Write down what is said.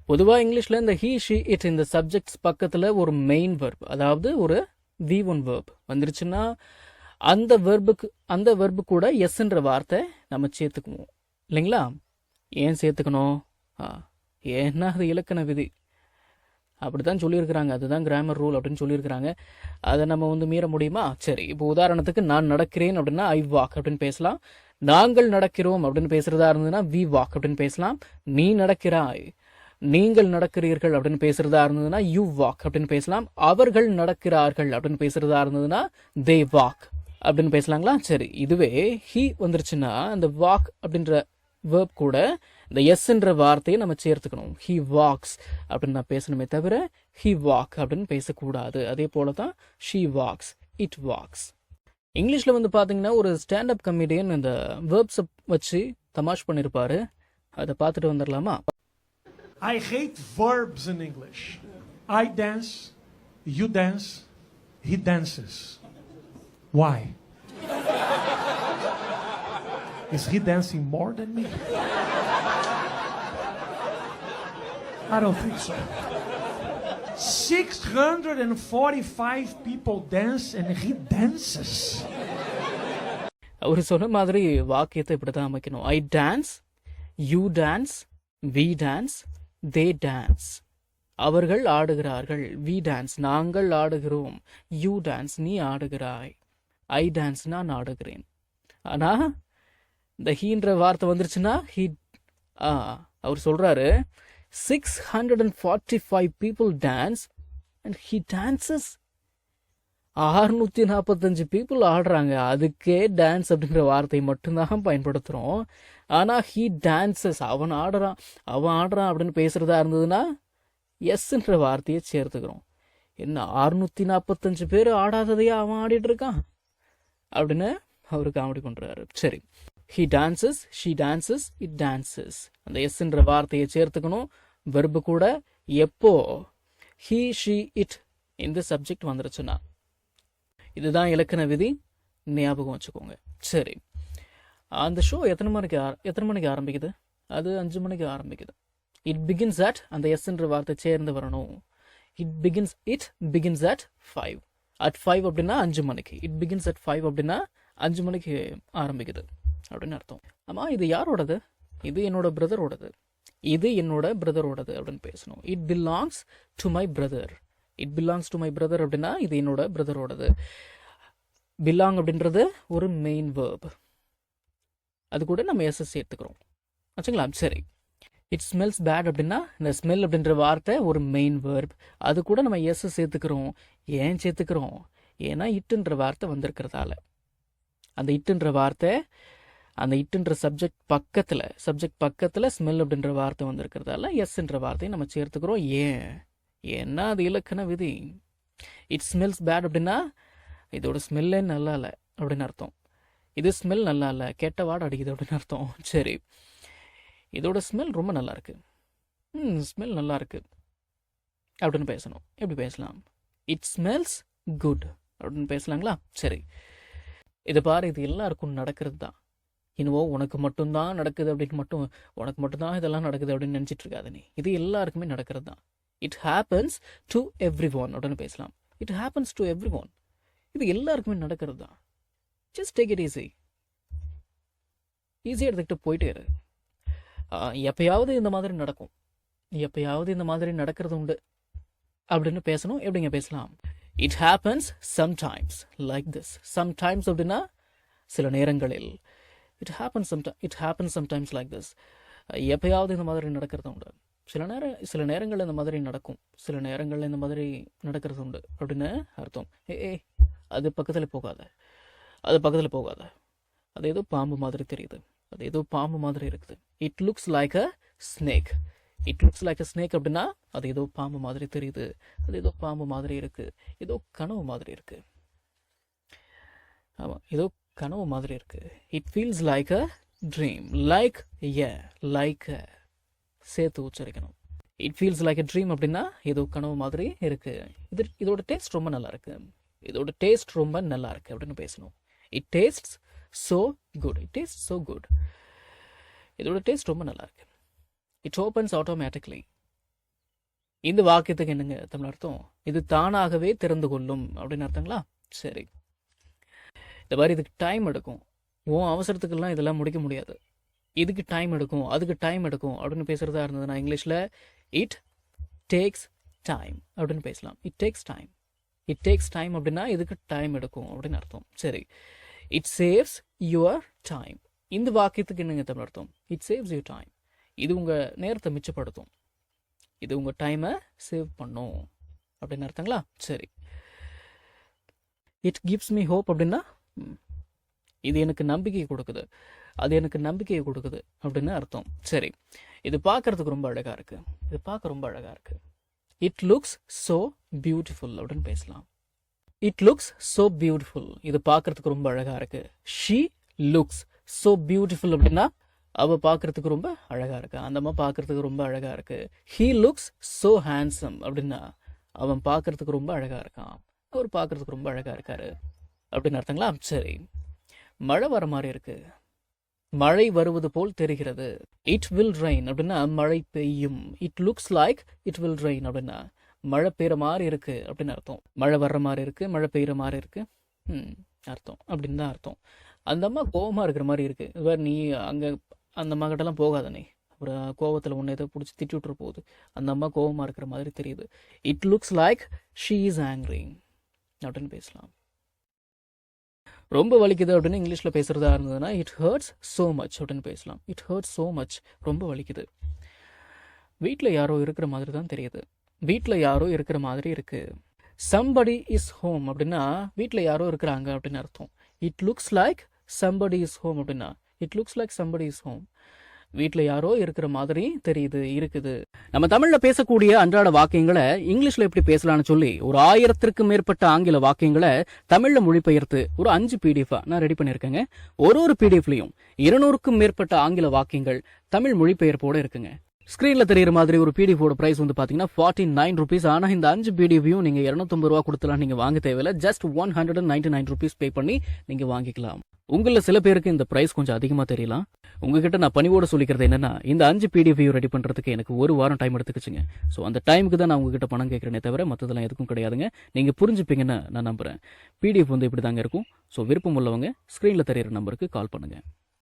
பொதுவாக இங்கிலீஷில் இந்த ஹீ ஷி இட் இந்த சப்ஜெக்ட்ஸ் பக்கத்தில் ஒரு மெயின் வெர்ப், அதாவது ஒரு V1 வெர்ப் வந்துருச்சுன்னா அந்த வெர்பு கூட எஸ்ன்ற வார்த்தை நம்ம சேர்த்துக்குவோம் இல்லைங்களா? ஏன் சேர்த்துக்கணும்? ஏன்னா அது இலக்கண விதி, அப்படித்தான் சொல்லியிருக்கிறாங்க. அதுதான் கிராமர் ரூல் அப்படின்னு சொல்லியிருக்கிறாங்க. அதை நம்ம மீற முடியுமா? சரி, இப்போ உதாரணத்துக்கு நான் நடக்கிறேன் அப்படின்னா ஐ வாக் அப்படின்னு பேசலாம். நாங்கள் நடக்கிறோம் அப்படின்னு பேசுறதா இருந்ததுன்னா வி வாக் அப்படின்னு பேசலாம். நீ நடக்கிறாய், நீங்கள் நடக்கிறீர்கள் அப்படின்னு பேசுறதா இருந்ததுன்னா யூ வாக் அப்படின்னு பேசலாம். அவர்கள் நடக்கிறார்கள் அப்படின்னு பேசுறதா இருந்ததுன்னா தே வாக் அப்படின்னு பேசலாங்களா? சரி, இதுவே ஹி வந்துருச்சுன்னா அந்த வாக் அப்படின்ற வேர்ப் கூட இந்த எஸ்ன்ற வார்த்தையை நம்ம சேர்த்துக்கணும். ஹி வாக்ஸ் அப்படின்னு நான் பேசணுமே தவிர ஹி வாக் அப்படின்னு பேசக்கூடாது. அதே போல தான் ஷீ வாக்ஸ், இட் வாக்ஸ். இங்கிலீஷில் பார்த்தீங்கன்னா ஒரு ஸ்டாண்டப் கமெடியன் இந்த வேர்ப்ஸை வச்சு தமாஷ் பண்ணியிருப்பாரு. அதை பார்த்துட்டு வந்துடலாமா? I hate verbs in English. I dance, you dance, he dances. Why? Is he dancing more than me? I don't think so. 645 people dance and he dances. அவர் சொன்ன மாதிரி வாக்கியத்தை இப்படி தான் அமைக்கணும். I dance, you dance, we dance, they dance. அவர்கள் ஆடுகிறார்கள். We dance நாங்கள் ஆடுகிறோம். You dance நீ ஆடுகிறாய். ஐ டான்ஸ் நான் ஆடுகிறேன். ஆனா இந்த ஹீன்ற வார்த்தை வந்துருச்சுன்னா ஹீ அவர் சொல்றாரு 645 people dance and he dances. 645 people ஆடுறாங்க, அதுக்கே டான்ஸ் அப்படிங்கிற வார்த்தை மட்டும்தான் பயன்படுத்துகிறோம். ஆனால் ஹீ டான்சஸ் அவன் ஆடுறான் அப்படின்னு பேசுகிறதா இருந்ததுன்னா எஸ்ன்ற வார்த்தையை சேர்த்துக்கிறோம். என்ன 645 பேர் ஆடாததையே அவன் ஆடிட்டு இருக்கான் அப்படின்னு அவரு காமெடி பண்ணுறாரு. சரி, he dances, she dances, it dances. அந்த எஸ்ன்ற வார்த்தையை சேர்த்துக்கணும். வெர்பு கூட எப்போ ஹீ ஷீ இட் இந்த சப்ஜெக்ட் வந்துருச்சுன்னா. இதுதான் இலக்கண விதி, ஞாபகம் வச்சுக்கோங்க. சரி, அந்த ஷோ எத்தனை மணிக்கு ஆரம்பிக்குது? அது 5 மணிக்கு ஆரம்பிக்குது. இட் பிகின்ஸ் அட் அந்த எஸ்ன்ற வார்த்தை சேர்ந்து வரணும். It begins at 5. அட் 5 அப்படின்னா 5 மணிக்கு. இட் பிகின்ஸ் அட் 5 அப்படின்னா 5 மணிக்கு ஆரம்பிக்குது அப்படின்னு அர்த்தம். ஆமாம், இது யாரோடது? இது என்னோட பிரதரோடது. இது என்னோட பிரதரோடது அப்படின்னு பேசணும். It belongs to my brother. It belongs to my brother அப்படின்னா இது என்னோட பிரதரோடது. பிலாங் அப்படின்றது ஒரு மெயின் வேர்ப், அது கூட நம்ம எஸ்எஸ் சேர்த்துக்கிறோம் ஆச்சுங்களா? சரி, இட் ஸ்மெல்ஸ் பேட் அப்படின்னா இந்த ஸ்மெல் அப்படின்ற வார்த்தை ஒரு மெயின் வேர்ப், அது கூட நம்ம எஸ்எஸ் சேர்த்துக்கிறோம். ஏன் சேர்த்துக்கிறோம்? ஏன்னா இட்டுன்ற வார்த்தை வந்திருக்கிறதால. அந்த இட்டுன்ற வார்த்தை அந்த இட்டுன்ற சப்ஜெக்ட் பக்கத்தில் ஸ்மெல் அப்படின்ற வார்த்தை வந்திருக்கிறதால எஸ்ன்ற வார்த்தையை நம்ம சேர்த்துக்கிறோம். ஏன்னா அது இலக்கண விதி. இட் ஸ்மெல்ஸ் பேட் அப்படின்னா இதோட ஸ்மெல்லே நல்லா இல்லை அப்படின்னு அர்த்தம். இது ஸ்மெல் நல்லா இல்லை, கெட்ட வாடை அடிக்குது அப்படின்னு அர்த்தம். சரி, இதோட ஸ்மெல் ரொம்ப நல்லா இருக்கு, ஸ்மெல் நல்லா இருக்கு அப்படின்னு பேசணும். எப்படி பேசலாம்? இட் ஸ்மெல்ஸ் குட் அப்படின்னு பேசலாங்களா? சரி, இதை பாரு, இது எல்லாருக்கும் நடக்கிறது தான். இன்னும் உனக்கு மட்டும்தான் நடக்குது அப்படின்னு உனக்கு மட்டும்தான் இதெல்லாம் நடக்குது அப்படின்னு நினச்சிட்டு இருக்காது நீ. இது எல்லாருக்குமே நடக்கிறது தான். It happens to every one அப்படின்னு பேசலாம். It happens to every one, இது எல்லாருக்குமே நடக்கிறது தான். ஜஸ்ட் டேக் இட் ஈஸியாக எடுத்துக்கிட்டு போயிட்டே இரு. எப்பயாவது இந்த மாதிரி நடக்கும், எப்பயாவது இந்த மாதிரி நடக்கிறது உண்டு அப்படின்னு பேசணும். எப்படிங்க பேசலாம்? It happens sometimes like this. Sometimes அப்படின்னா சில நேரங்களில். It happens sometimes like this. எப்பயாவது இந்த மாதிரி நடக்கிறது உண்டு. சில நேரங்களில் இந்த மாதிரி நடக்கும், சில நேரங்களில் இந்த மாதிரி நடக்கிறது உண்டு அப்படின்னு அர்த்தம். அது பக்கத்தில் போகாத, அது ஏதோ பாம்பு மாதிரி தெரியுது, அது ஏதோ பாம்பு மாதிரி இருக்குது. It looks like a snake. அப்படின்னா அது ஏதோ பாம்பு மாதிரி தெரியுது, அது ஏதோ பாம்பு மாதிரி இருக்கு, ஏதோ கனவு மாதிரி இருக்கு. ஆமாம், ஏதோ கனவு மாதிரி இருக்கு. It feels like a dream. Like சேர்த்து உச்சரிக்கணும். It feels like a dream அப்படின்னா ஏதோ கனவு மாதிரி இருக்கு. இதோட டேஸ்ட் ரொம்ப நல்லா இருக்கு அப்படின்னு பேசணும். It tastes so good. இதோட டேஸ்ட் ரொம்ப நல்லா இருக்கு. It opens automatically. இந்த வாக்கியத்துக்கு என்னங்க தமிழ் அர்த்தம்? இது தானாகவே திறந்து கொள்ளும் அப்படின்னு அர்த்தங்களா? சரி, இந்த மாதிரி இதுக்கு டைம் எடுக்கும். உன் அவசரத்துக்கெல்லாம் இதெல்லாம் முடிக்க முடியாது. இதுக்கு டைம் எடுக்கும், அதுக்கு டைம் எடுக்கும் அப்படின்னு பேசுறதா இருந்ததுன்னா இங்கிலீஷில் இட் டேக்ஸ் டைம் அப்படின்னு பேசலாம். It takes time. It takes time அப்படின்னா இதுக்கு டைம் எடுக்கும் அப்படின்னு அர்த்தம். சரி, இட் சேவ்ஸ் யுவர் டைம். இந்த வாக்கியத்துக்கு என்னங்க தமிழ் அர்த்தம்? It saves your time. இது உங்கள் நேரத்தை மிச்சப்படுத்தும், இது உங்கள் டைமை சேவ் பண்ணும் அப்படின்னு அர்த்தங்களா? சரி, இட் கிவ்ஸ் மீ ஹோப் அப்படின்னா இது எனக்கு நம்பிக்கையை கொடுக்குது, அது எனக்கு நம்பிக்கையை கொடுக்குது அப்படின்னு அர்த்தம். சரி, இது பார்க்கறதுக்கு ரொம்ப அழகா இருக்கு, இது பார்க்க ரொம்ப அழகா இருக்கு. இட் லுக்ஸ் ஸோ பியூட்டிஃபுல் அப்படின்னு பேசலாம். இட் லுக்ஸ் ஸோ பியூட்டிஃபுல், இது பார்க்கறதுக்கு ரொம்ப அழகா இருக்கு. ஷீ லுக்ஸ் ஸோ பியூட்டிஃபுல் அப்படின்னா அவ பார்க்கறதுக்கு ரொம்ப அழகா இருக்கு, அந்த அம்மா பார்க்கறதுக்கு ரொம்ப அழகா இருக்கு. ஹீ லுக்ஸ் ஸோ ஹேண்ட்ஸம் அப்படின்னா அவன் பார்க்கறதுக்கு ரொம்ப அழகா இருக்கான், அவர் பார்க்கறதுக்கு ரொம்ப அழகா இருக்காரு அப்படின்னு அர்த்தங்களா? சரி, மழை வர மாதிரி இருக்கு, மழை வருவது போல் தெரிகிறது. இட் வில் ரெயின் அப்படின்னா மழை பெய்யும். It looks like it will rain அப்படின்னா மழை பெய்கிற மாதிரி இருக்கு அப்படின்னு அர்த்தம். மழை வர்ற மாதிரி இருக்கு, மழை பெய்கிற மாதிரி இருக்கு அர்த்தம் அப்படின்னு தான் அர்த்தம். அந்த அம்மா கோவமா இருக்கிற மாதிரி இருக்கு. வேறு நீ அங்கே அந்த அம்மா கிட்டலாம் போகாத, நீ ஒரு கோவத்தில் உன்னை எதை பிடிச்சி திட்டி விட்டுற போகுது, அந்த அம்மா கோவமா இருக்கிற மாதிரி தெரியுது. It looks like she is angry அப்படின்னு பேசலாம். ரொம்ப வலிக்குது அப்படின்னு இங்கிலீஷில் பேசுகிறதா இருந்ததுன்னா இட் ஹர்ட்ஸ் ஸோ மச் அப்படின்னு பேசலாம். இட் ஹர்ட்ஸ் ஸோ மச், ரொம்ப வலிக்குது. வீட்டில் யாரோ இருக்கிற மாதிரி தான் தெரியுது, வீட்டில் யாரோ இருக்கிற மாதிரி இருக்கு. சம்படி இஸ் ஹோம் அப்படின்னா வீட்டில் யாரோ இருக்கிறாங்க அப்படின்னு அர்த்தம். It looks like somebody is home அப்படின்னா it looks like somebody is home, வீட்டில் யாரோ இருக்கிற மாதிரி தெரியுது, இருக்குது. நம்ம தமிழில் பேசக்கூடிய அன்றாட வாக்கியங்களை இங்கிலீஷில் எப்படி பேசலாம்னு சொல்லி ஒரு 1000க்கும் மேற்பட்ட ஆங்கில வாக்கியங்களை தமிழில் மொழிபெயர்த்து ஒரு 5 PDF நான் ரெடி பண்ணியிருக்கேங்க. ஒரு PDFலையும் 200க்கும் மேற்பட்ட ஆங்கில வாக்கியங்கள் தமிழ் மொழிபெயர்ப்போடு இருக்குங்க. ஸ்க்ரீனில் தெரிகிற மாதிரி ஒரு பிடிஎஃபோட ப்ரைஸ் வந்து பார்த்தீங்கன்னா 49 rupees. ஆனால் இந்த 5 PDFையும் நீங்கள் 250 ரூபா கொடுத்துலாம் நீங்கள் வாங்க தேவையில்லை. ஜஸ்ட் 199 rupees பே பண்ணி நீங்கள் வாங்கிக்கலாம். உங்களில் சில பேருக்கு இந்த ப்ரைஸ் கொஞ்சம் அதிகமாக தெரியலாம். உங்ககிட்ட நான் பணிவோடு சொல்லிக்கிறது என்னன்னா, இந்த 5 PDFையும் ரெடி பண்ணுறதுக்கு எனக்கு 1 வாரம் டைம் எடுத்துக்கிச்சுங்க. ஸோ அந்த டைமுக்கு தான் நான் உங்ககிட்ட பணம் கேட்குறேனே தவிர மற்றதெல்லாம் எதுக்கும் கிடையாதுங்க. நீங்கள் புரிஞ்சுப்பீங்கன்னு நான் நம்புகிறேன். PDF வந்து இப்படி தாங்க இருக்கும். ஸோ விருப்பம் உள்ளவங்க ஸ்க்ரீனில் தெரியிற நம்பருக்கு கால் பண்ணுங்கள்.